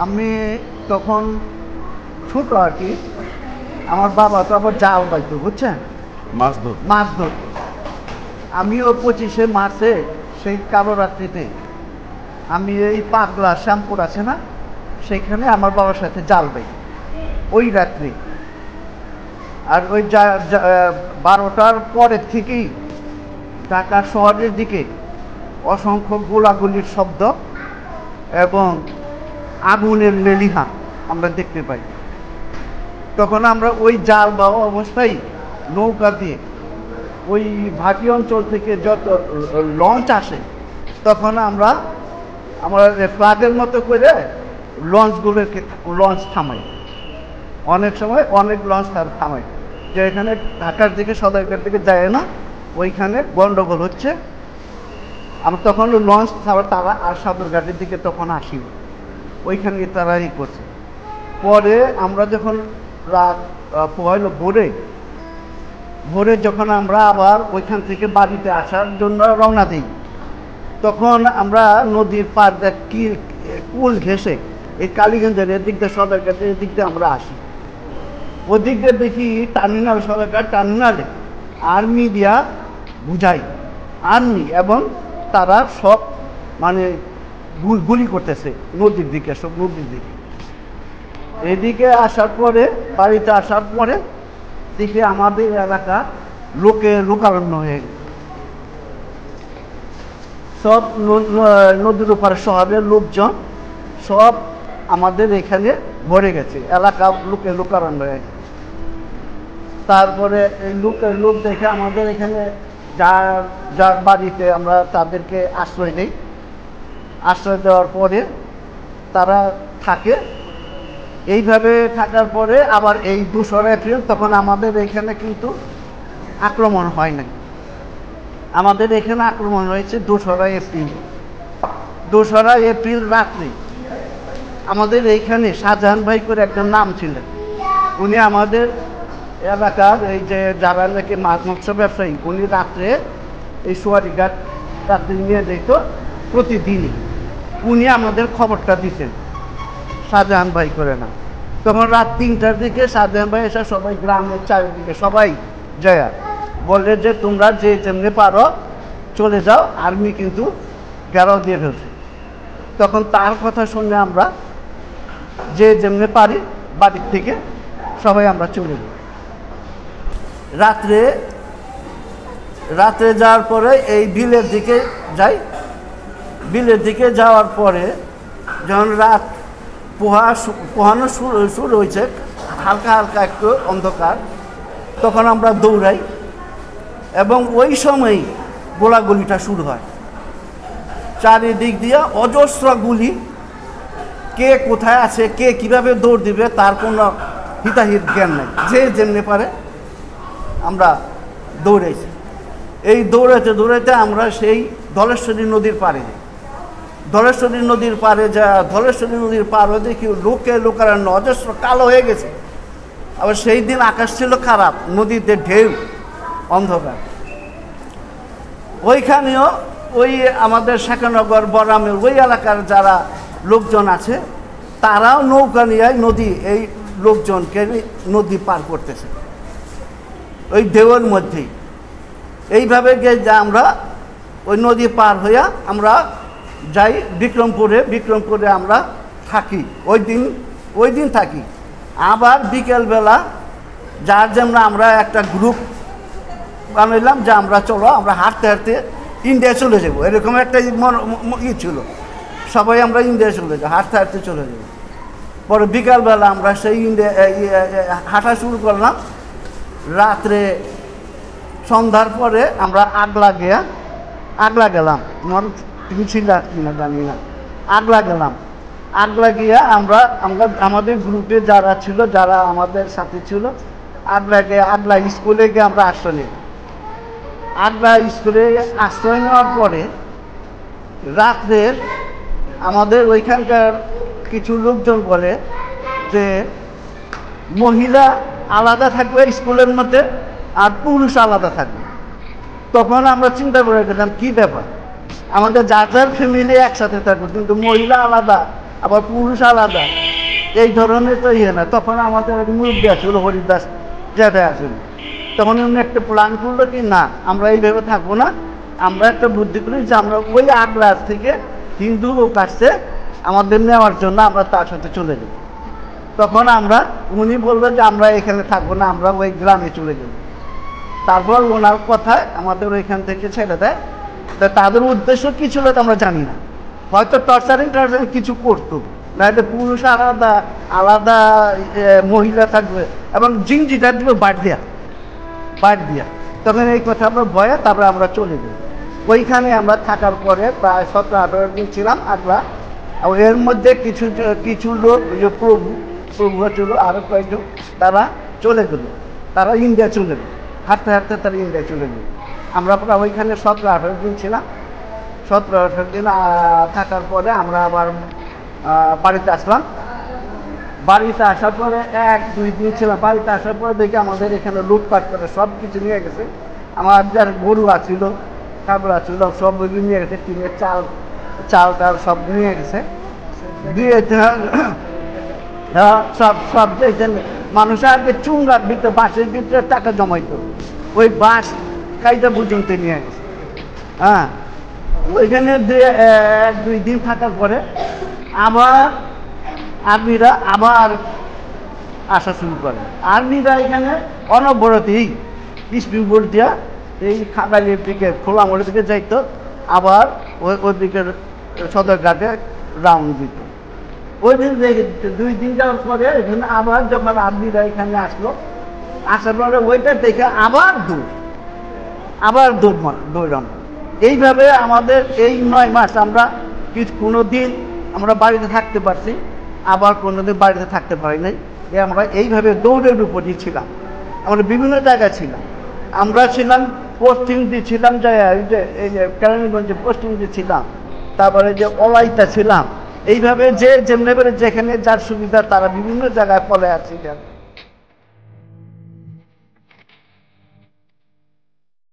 আমি তখন ছোট আর কি। আমার বাবা তো আবার জাল পাইতো, বুঝছেন, মাছ ধরতো। আমিও 25শে মার্চে সেই কালো রাত্রিতে আমি এই পাগলা শ্যামপুর আছে না, সেইখানে আমার বাবার সাথে জাল পাই ওই রাত্রি। আর ওই 12টার পরের থেকেই ঢাকা শহরের দিকে অসংখ্য গোলাগুলির শব্দ এবং আগুনের লেলিহান আমরা দেখতে পাই। তখন আমরা ওই জাল বাওয়া অবস্থায় নৌকা দিয়ে ওই ভাটি অঞ্চল থেকে যত লঞ্চ আসে, তখন আমরা ফ্লাগের মতো করে লঞ্চ থামাই। অনেক সময় অনেক লঞ্চ থামাই, যে এখানে ঢাকার দিকে সদরঘাট দিকে যায় না, ওইখানে গন্ডগোল হচ্ছে। আমরা তখন লঞ্চ তারা আর সদরঘাটের দিকে তখন আসি, ওইখানে তারা করছে। পরে আমরা যখন রাত পয়ল ভোরে যখন আমরা আবার ওইখান থেকে বাড়িতে আসার জন্য রওনা দিই, তখন আমরা নদীর পার কুল ঘেঁষে এই কালীগঞ্জের এদিক দিয়ে সদরঘাটের এদিক দিয়ে আমরা আসি। ওদিক দিয়ে দেখি টার্মিনাল, সদরঘাট টার্মিনালে আর্মি দিয়া বুঝাই, আর্মি, এবং তারা সব মানে গুলি করতেছে নদীর দিকে, সব নদীর দিকে। এদিকে আসার পরে, বাড়িতে আসার পরে দেখি আমাদের এলাকা লোকারণ্য হয়ে গেছে। সব নদীর ওপারে শহরের লোকজন সব আমাদের এখানে ভরে গেছে, এলাকা লোকারণ্য হয়ে গেছে। তারপরে এই লোক দেখে আমাদের এখানে যার বাড়িতে আমরা তাদেরকে আশ্রয় দিই। আশ্রয় দেওয়ার পরে তারা থাকে। এইভাবে থাকার পরে আবার এই 2রা এপ্রিল তখন আমাদের এখানে কিন্তু আক্রমণ হয় নাই। আমাদের এখানে আক্রমণ হয়েছে 2রা এপ্রিল। 2রা এপ্রিল রাত্রে আমাদের এইখানে শাহজাহান ভাই করে একটা নাম ছিলেন, উনি আমাদের এলাকার এই যে যারা নাকি মাছ মাংস ব্যবসায়ী, উনি রাত্রে এই সোয়ারিঘাট রাত্রে নিয়ে যেত প্রতিদিনই। উনি আমাদের খবরটা দিতেন, শাহজাহান ভাই করে না। তখন রাত 3টার দিকে শাহজাহান ভাই এসে সবাই গ্রামের চারিদিকে সবাই যায় বলে যে তোমরা যে যেমনি পারো চলে যাও, আর্মি কিন্তু ঘেরাও দিয়ে ফেলছে। তখন তার কথা শুনে আমরা যে যেমনি পারি বাড়ির থেকে সবাই আমরা চলে যাই। রাত্রে যাওয়ার পরে এই বিলের দিকে যাই। বিলের দিকে যাওয়ার পরে যখন রাত পোহানো শুরু হয়েছে, হালকা হালকা একটু অন্ধকার, তখন আমরা দৌড়াই এবং ওই সময় গোলাগুলিটা শুরু হয়। চারিদিক দিয়ে অজস্র গুলি, কে কোথায় আছে, কে কিভাবে দৌড় দিবে তার কোনো হিতাহিত জ্ঞান নেই। যে যেমনি পারে আমরা দৌড়াইছি। এই দৌড়াইতে আমরা সেই ধলেশ্বরী নদীর পাড়ে যাই। ধলেশ্বরী নদীর পাড়ে দেখি লোকারণ্য অজস্র কালো হয়ে গেছে। আবার সেই দিন আকাশ ছিল খারাপ, নদীতে ঢেউ, অন্ধকার। ওইখানেও ওই আমাদের শেখানগর বরামের ওই এলাকার যারা লোকজন আছে, তারাও নৌকা নিয়ে এই লোকজনকে নদী পার করতেছে ওই ঢেউয়ের মধ্যেই। এইভাবে গিয়ে আমরা ওই নদী পার হইয়া আমরা যাই বিক্রমপুরে আমরা থাকি। ওই দিন থাকি। আবার বিকেলবেলা যার জন্য আমরা একটা গ্রুপ বানাইলাম যে আমরা চলো আমরা হাঁটতে হাঁটতে ইন্ডিয়া চলে যাবো, এরকম একটা ছিল। সবাই আমরা ইন্ডিয়া চলে যাবো, হাঁটতে হাঁটতে চলে যাবো। পরে বিকালবেলা আমরা সেই ইন্ডিয়া হাঁটা শুরু করলাম। রাত্রে সন্ধ্যার পরে আমরা আগলা গেলাম। তুমি ছিল কিনা জানি না। আগলা গিয়া আমরা আমাদের গ্রুপে যারা ছিল, যারা আমাদের সাথে ছিল, আগলা স্কুলে গিয়ে আমরা আশ্রয় নিই। আগলা স্কুলে আশ্রয় নেওয়ার পরে রাত্রে আমাদের ওইখানকার কিছু লোকজন বলে যে মহিলা আলাদা থাকবে স্কুলের মধ্যে আর পুরুষ আলাদা থাকবে। তখন আমরা চিন্তা করে গেলাম কি ব্যাপার, আমাদের যার ফ্যামিলি একসাথে থাকবে কিন্তু মহিলা আলাদা আবার পুরুষ আলাদা, এই ধরনের তো ইয়ে না। তখন আমাদের মুরব্বী আসলো হরিদাস যেটা আসলো, তখন উনি একটা প্ল্যান করলো কি না আমরা এইভাবে থাকবো না, আমরা একটা বুদ্ধি করি যে আমরা ওই আগ্রাস থেকে হিন্দু লোক আসছে আমাদের নেওয়ার জন্য আমরা তার সাথে চলে যাব। তখন উনি বলবেন যে আমরা এখানে থাকবো না, আমরা ওই গ্রামে চলে যাব। তারপর ওনার কথায় আমাদের ওইখান থেকে ছেড়ে দেয়। তাদের উদ্দেশ্য কি ছিল আমরা জানি না, হয়তো টর্চারিং কিছু করতো, নাহলে পুরুষ আলাদা আলাদা মহিলা থাকবে এবং জিনজিটা দিবে বাদ দিয়া। তখন এই কথা আমরা ভয়ে তারপরে আমরা চলে যাই। ওইখানে আমরা থাকার পরে প্রায় 17-18 দিন ছিলাম আগ্রা। এর মধ্যে কিছু লোক যে প্রভু ছিল আরো কয়েকজন, তারা চলে গেল, তারা ইন্ডিয়া চলে গেল, হাঁটতে হাঁটতে তারা ইন্ডিয়া চলে গেল। আমরা প্রায় ওইখানে 17-18 দিন ছিলাম। 17-18 দিন থাকার পরে আমরা আবার বাড়িতে আসলাম। বাড়িতে আসার পরে 1-2 দিন ছিলাম। বাড়িতে আসার পরে দেখি আমাদের এখানে লুটপাট করে সব কিছু নিয়ে গেছে। আমার যার গরু আছিল, কাবলা ছিল, সব নিয়ে গেছে, টিনের চাল টাল সব নিয়ে গেছে। দিয়ে সব মানুষ আগে চুঙ্গার ভিতরে বাঁশের ভিতরে টাকা জমাইতো, ওই বাঁশ কাইটা পর্যন্ত নিয়ে গেছে। হ্যাঁ, ওইখানে 1-2 দিন থাকার পরে আবার আর্মিরা আবার আসা শুরু করে। আর্মিরা এখানে অনবরতই স্পিড বোল্ট দিয়া এই খাগালির দিকে খোলামোড়ের দিকে যাইতো, আবার ওই দিকের সদরঘাটে রাউন্ড দিত। ওই দিন 2 দিন যাওয়ার পরে এখানে আবার যখন আর্মিরা এখানে আসলো, আসার পরে ওইটা দেখে আবার দৌড়ানো। এইভাবে আমাদের এই 9 মাস আমরা কোনো দিন আমরা বাড়িতে থাকতে পারছি, আবার কোনোদিন বাড়িতে থাকতে পারি নাই। আমরা এইভাবে দৌড়ের উপরই ছিলাম। আমরা বিভিন্ন জায়গায় ছিলাম। আমরা ছিলাম পশ্চিম দিয়ে ছিলাম, এই যে কেরানীগঞ্জে পশ্চিম দিয়ে ছিলাম, তারপরে যে অলাইতা ছিলাম। এইভাবে যেমনি যেখানে যার সুবিধা তারা বিভিন্ন জায়গায় পলে আছে।